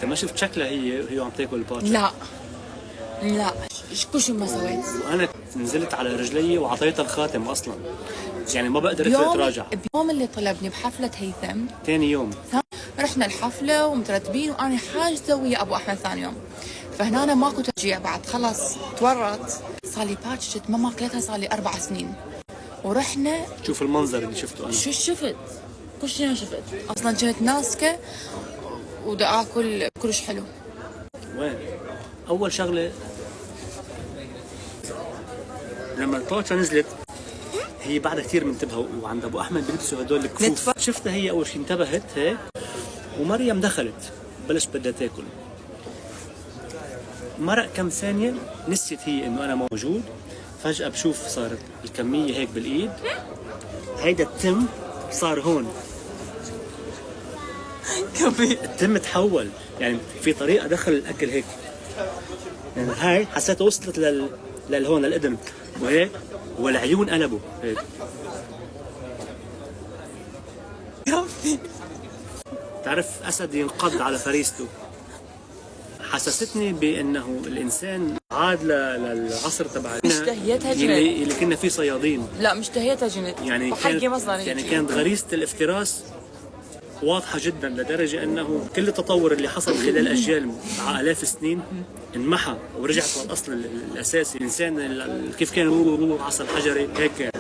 ما شفت شكلها هي عم تاكل الباتشا؟ لا لا، كل شو ما سويت. وانا نزلت على رجلي وعطيتها الخاتم اصلا، يعني ما بقدر اتراجع. بيوم اللي طلبني بحفلة هيثم، ثاني يوم رحنا الحفلة ومترتبين وانا حاجزة ويا ابو احمد ثاني يوم، فهنا أنا ماكو ترجيع بعد، خلص تورط. صار لي باتش ما ماكلتها صار لي 4 سنين، ورحنا. شوف المنظر اللي شفته انا. شو شفت؟ كل شيء شفت، اصلا كنت ناسكه ودا اكل كلش حلو. وين؟ اول شغله لما الباتشا نزلت هي بعدها كثير منتبهه، وعند ابو احمد بيلبسوا هدول الكفوف. شفتها هي اول شيء انتبهت هيك، ومريم دخلت بلش بدها تاكل. مرق كم ثانيه نسيت هي انه انا موجود، فجاه بشوف صارت الكميه هيك بالايد، هيدا التم صار هون. التم تحول، يعني في طريقه دخل الاكل هيك، يعني هاي حسيتها وصلت للهون للقدم وهيك، والعيون قلبوا هيك. تعرف اسد ينقض على فريسته. حسستني بانه الانسان عاد للعصر تبع اشتهيتها جنت اللي كنا فيه صيادين. لا مش اشتهيتها جنت، يعني كانت غريزه الافتراس واضحه جدا، لدرجه انه كل التطور اللي حصل خلال اجيال مع الاف السنين انمحى ورجع للاصل الاساسي. الانسان كيف كان عصر حجري هيك،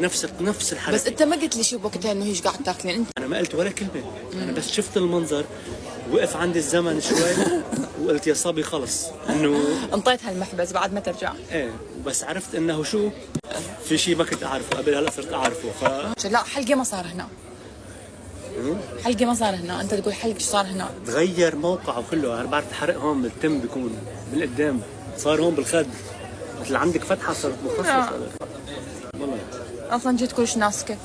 نفس الحركه. بس انت ما قلت لي شو بوقتها انه هيش قاعد تاكلين انت. انا ما قلت ولا كلمه، انا بس شفت المنظر، وقف عندي الزمن شوي وقلت يا صبي خلص انه انطيت هالمحبس بعد ما ترجع. ايه، بس عرفت انه شو في شيء ما كنت اعرفه قبل، هلا صرت اعرفه. لا حلقه ما صار هنا، حلقه ما صار هنا، انت تقول حلقه شو صار هنا. تغير موقعه كله. انا بعرف الحرق هون بالتم بيكون من قدام، صار هون بالخد، مثل عندك فتحه صارت مخصصه. والله اصلا جيت كلش ناسكه.